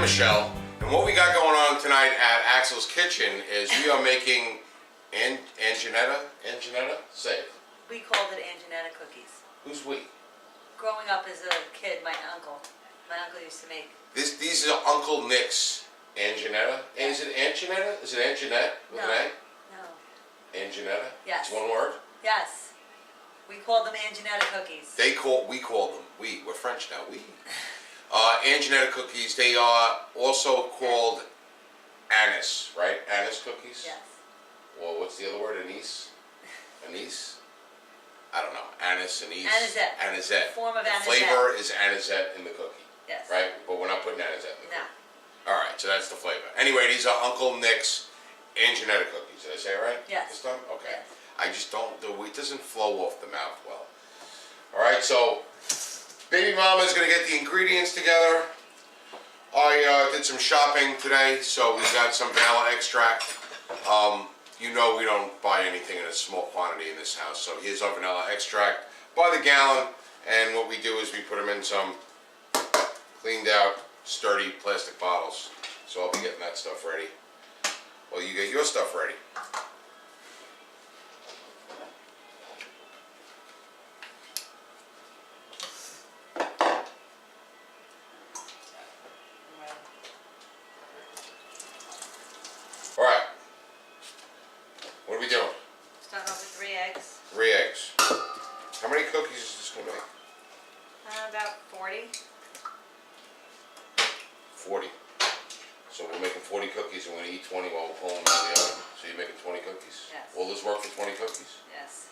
Michelle, and what we got going on tonight at Axel's Kitchen is we are making Anjanetta? Say it. We called it Anjanetta cookies. Who's we? Growing up as a kid, my uncle used to make. These are Uncle Nick's Anjanetta. Yeah. Is it Anjanetta? Is it Anjanette with an A? No. Anjanetta? Yes. It's one word? Yes. We called them Anjanetta cookies. We call them. We're French now. Anjanetta cookies. They are also called Anise, right? Anise cookies? Yes. Well, what's the other word? Anise? Anise? I don't know. Anise, anise. Anisette. Anisette. Form of the anisette. flavor is anisette in the cookie. Yes. Right? But we're not putting anisette in the No. cookie. Alright, so that's the flavor. Anyway, these are Uncle Nick's Anjanetta cookies. Did I say it right? Yes. This time? Okay. Yes. I just don't, it doesn't flow off the mouth well. Alright, so baby mama's gonna get the ingredients together. I did some shopping today, so we got some vanilla extract. You know we don't buy anything in a small quantity in this house, so here's our vanilla extract by the gallon, and what we do is we put them in some cleaned out, sturdy plastic bottles. So I'll be getting that stuff ready while you get your stuff ready. Alright, what are we doing? Starting off with 3 eggs. 3 eggs. How many cookies is this going to make? About 40. 40. So we're making 40 cookies and we're going to eat 20 while we're pulling them out of the oven. So you're making 20 cookies? Yes. Will this work for 20 cookies? Yes.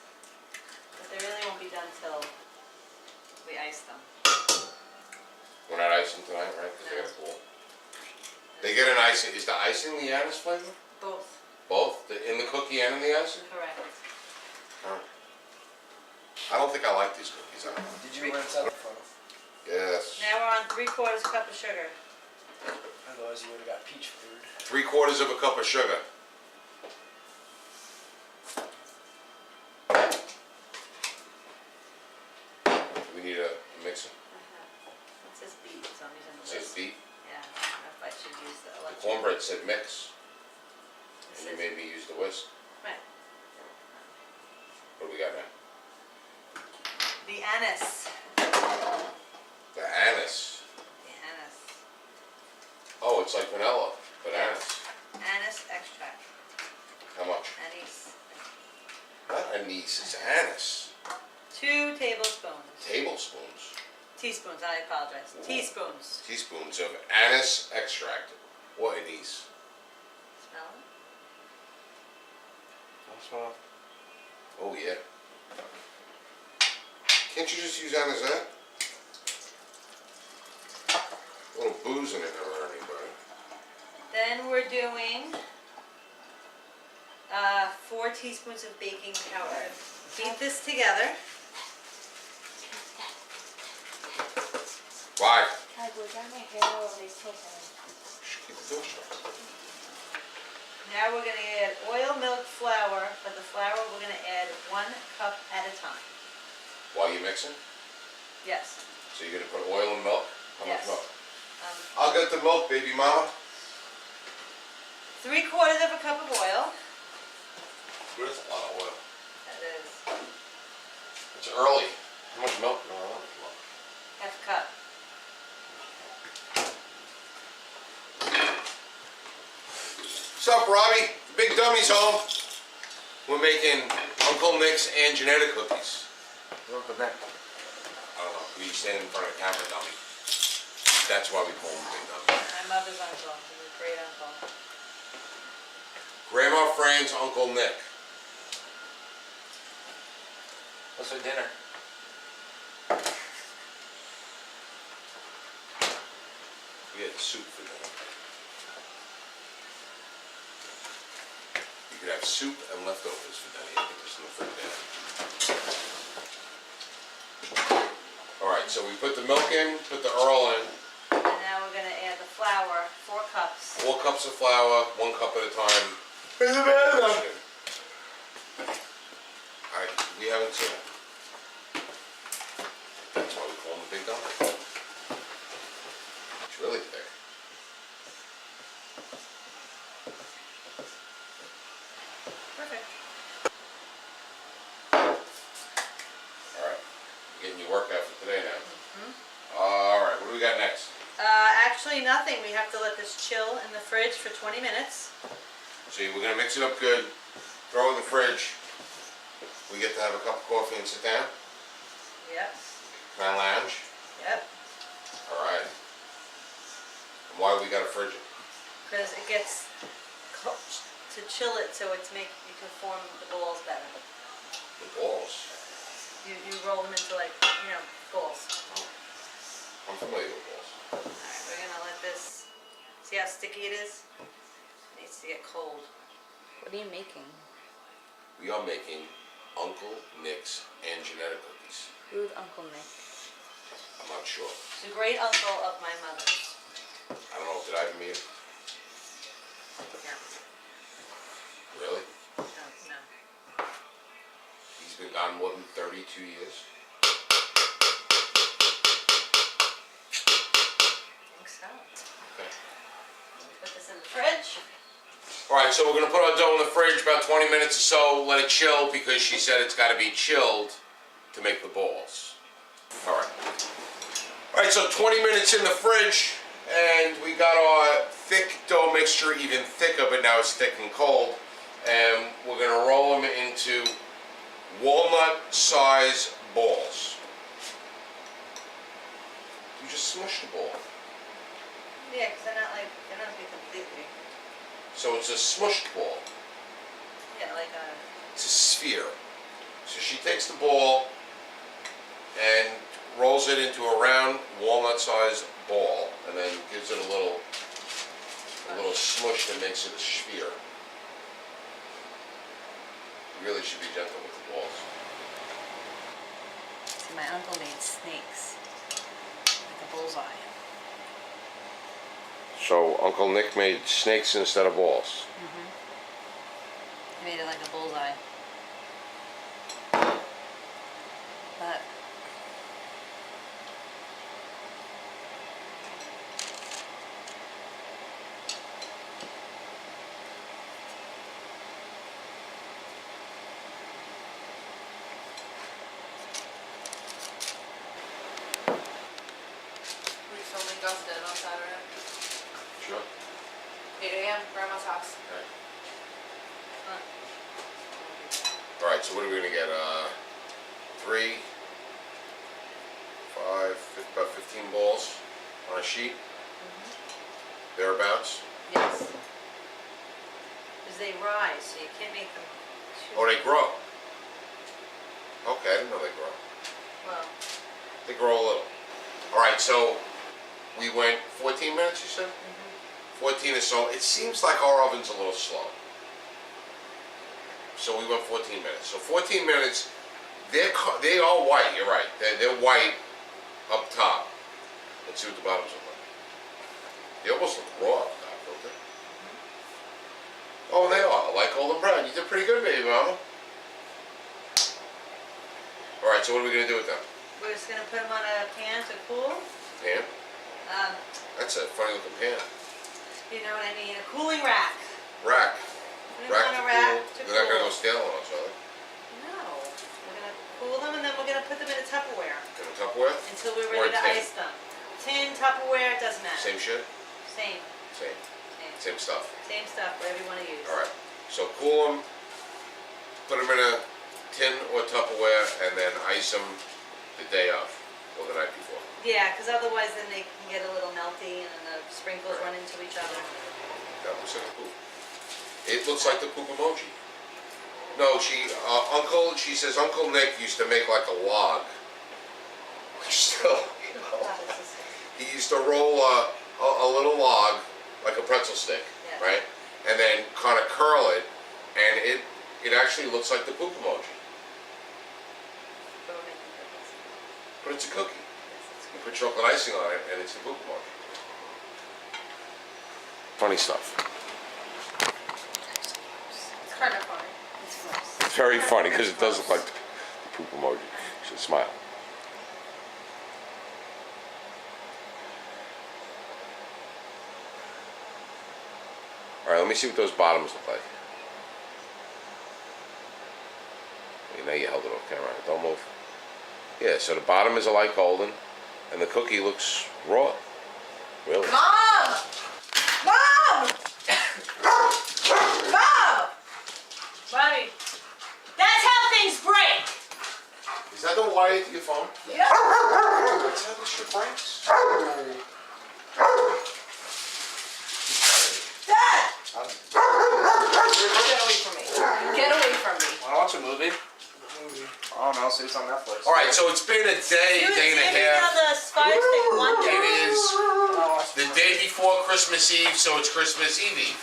But they really won't be done till we ice them. We're not icing tonight, right? Because they got to cool. They get an icing. Is the icing the anise flavor? Both. Both? In the cookie and in the icing? Correct. Huh. I don't think I like these cookies. I don't know. Did you rinse out the funnel? Yes. Now we're on 3/4 cup of sugar. Otherwise you would have got peach food. 3/4 of a cup of sugar. We need a mixer. It says beat, so I'm using the It says list. beat. Yeah, I don't know if I should use the The electric. cornbread said mix. It And you says- made me use the whisk. Right. What do we got now? The anise. The anise. The anise. Oh, it's like vanilla, but anise. Anise extract. How much? Anise. Not anise, it's anise. 2 tablespoons. Tablespoons. Teaspoons, I apologize. Ooh. Teaspoons. Teaspoons of anise extract. Or anise. Smell it? Oh yeah. Can't you just use anisette? A little booze in it never hurt anybody. Then we're doing 4 teaspoons of baking powder. Beat this together. Why? I go down my hair or they take Keep the door shut. Now we're going to add oil, milk, flour. For the flour, we're going to add 1 cup at a time. While you're mixing? Yes. So you're gonna put oil and milk? How Yes. much milk? Um, I'll get the milk, baby mama. 3/4 of a cup of oil. Where's a lot of oil? That is It's early. How much milk do I want? half a cup. What's up, Robbie? The big dummy's home. We're making Uncle Nick's Anjanetta cookies. Look at that. I don't know. We stand in front of the camera, dummy. That's why we call him big dummy. My mother's uncle. He was a great uncle. Grandma Fran's Uncle Nick. What's for dinner? We had soup for dinner. You could have soup and leftovers for dinner. You can just look for dinner. Alright, so we put the milk in, put the Earl in. And now we're going to add the flour, 4 cups. 4 cups of flour, 1 cup at a time. Alright, we haven't seen it. That's why we call him the big dummy. It's really thick. Perfect. Alright, getting your workout for today now. Alright, what do we got next? Actually nothing, we have to let this chill in the fridge for 20 minutes. So we're gonna mix it up good, throw it in the fridge. We get to have a cup of coffee and sit down. Yep, Can I lounge? yep, Alright. And why we gotta fridge it? because it gets to chill it so it's you can form the balls better. The balls. You roll them into like, balls. I'm familiar with balls. Alright, we're gonna let this, see how sticky it is? It needs to get cold. What are you making? We are making Uncle Nick's Angenetta cookies. Who's Uncle Nick? I'm not sure. He's a great uncle of my mother's. I don't know, did I ever meet him? No, Really? no. He's been gone more than 32 years. I think so. Okay. Put this in the fridge. Alright, so we're gonna put our dough in the fridge about 20 minutes or so, let it chill, because she said it's gotta be chilled to make the balls. Alright. Alright, so 20 minutes in the fridge, and we got our thick dough mixture even thicker, but now it's thick and cold. And we're gonna roll them into walnut size balls. You just smush the ball. Yeah, because they're not be completely. So it's a smushed ball. Yeah, like It's a sphere. So she takes the ball and rolls it into a round walnut-sized ball, and then gives it a little smush that makes it a sphere. You really should be gentle with the balls. So my uncle made snakes. Like a bullseye. So Uncle Nick made snakes instead of balls. He made it like a bullseye. But We filming Dustin on Saturday. Sure. 8 a.m. Grandma's house. Okay. All right. So what are we gonna get? 3, 5, about 15 balls on a sheet. Thereabouts. yes. Because they rise, so you can't make them too. Oh, they grow. Okay, I didn't know they grow. Well, They grow a little. All right, so we went 14 minutes, you said? 14 or so. It seems like our oven's a little slow. So we went 14 minutes. So 14 minutes, they are white, you're right. They're white up top. Let's see what the bottoms look like. They almost look raw up top, don't they? Oh, they are, like golden brown. You did pretty good, baby mama. All right, so what are we gonna do with them? we're just gonna put them on a pan to cool. Pan? Um, That's a funny looking pan. you know what I mean, a cooling rack. Rack. Put them on a rack to They're not gonna go cool. stale on us, are they? No, we're gonna cool them and then we're gonna put them in a Tupperware In a Tupperware? until we're Or ready to a tin? ice them. Tin, Tupperware, it doesn't matter. Same shit? Same, Same. same, Same stuff. same stuff, whatever you wanna use. Alright. So cool them, put them in a tin or Tupperware, and then ice them the day of, or the night before. Yeah, because otherwise then they can get a little melty and then the sprinkles run into each other. That looks like a poop. It looks like the poop emoji. No, she says Uncle Nick used to make like a log. Which still, you know. Oh, this is- He used to roll a little log, like a pretzel stick, Yeah. right? And then kind of curl it, and it actually looks like the poop emoji. but we're making cookies. But it's a cookie. Yes, You put chocolate icing on it, and it's the poop emoji. Funny stuff. It's kind of funny. it's gross. It's very funny because it does look like the poop emoji. You should smile. All right, let me see what those bottoms look like. now you held it off camera. Don't move. Yeah, so the bottom is a light golden, and the cookie looks raw. Really? Mom! Mom! Mom! Mommy, that's how things break. Is that the wire to your phone? Yeah. That's how this shit breaks. Dad! Get away from me. Get away from me. Wanna watch a movie? I don't know, see it's on Netflix. All right, so it's been a day and a half. The Fire Stick Wonder. It is I'll watch the day before Christmas Eve, so it's Christmas Eve.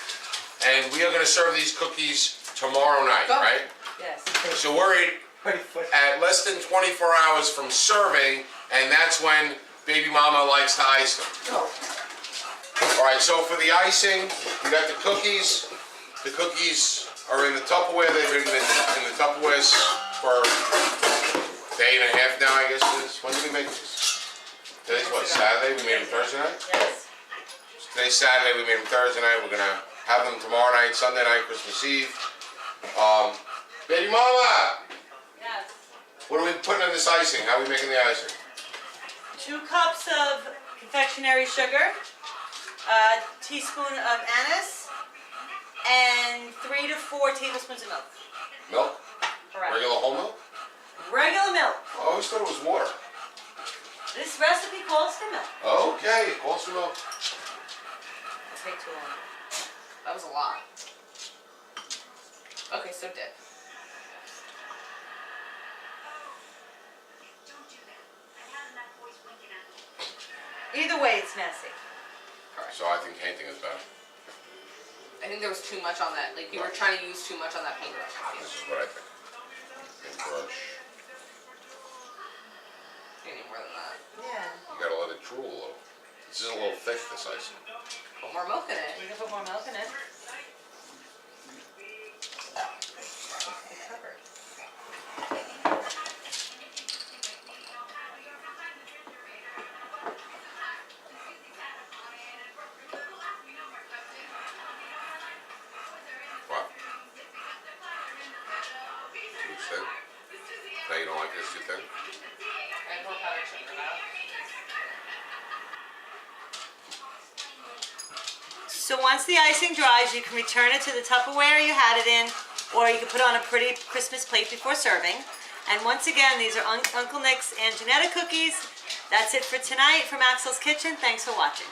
And we are going to serve these cookies tomorrow night, Go. right? Yes. So we're at less than 24 hours from serving, and that's when Baby Mama likes to ice them. Go. All right, so for the icing, we got the cookies. The cookies are in the Tupperware. They've been in the Tupperwares for a day and a half now, I guess it is. When did we make this? Today's what, Saturday? We made them Thursday night? Yes. Today's Saturday, we made them Thursday night. We're gonna have them tomorrow night, Sunday night, Christmas Eve. Baby Mama! Yes. What are we putting in this icing? How are we making the icing? 2 cups of confectionery sugar, a teaspoon of anise, and 3 to 4 tablespoons of milk. Milk? Correct. Regular whole milk? Regular milk. I always thought it was water. This recipe calls for milk. Okay, also milk. It'll take too long. That was a lot. Okay, so dip. Either way, it's messy. So I think painting is better. I think there was too much on that. Like you were trying to use too much on that paintbrush. This is what I think. Paintbrush. You need more than that. Yeah. You gotta let it drool a little. This is a little thick, this icing. Put more milk in it. You can put more milk in it. What? Too thin? Now you don't like this too thin? And more powdered sugar now. So once the icing dries, you can return it to the Tupperware you had it in, or you can put it on a pretty Christmas plate before serving. And once again, these are Uncle Nick's and Janetta cookies. That's it for tonight from Axel's Kitchen. Thanks for watching.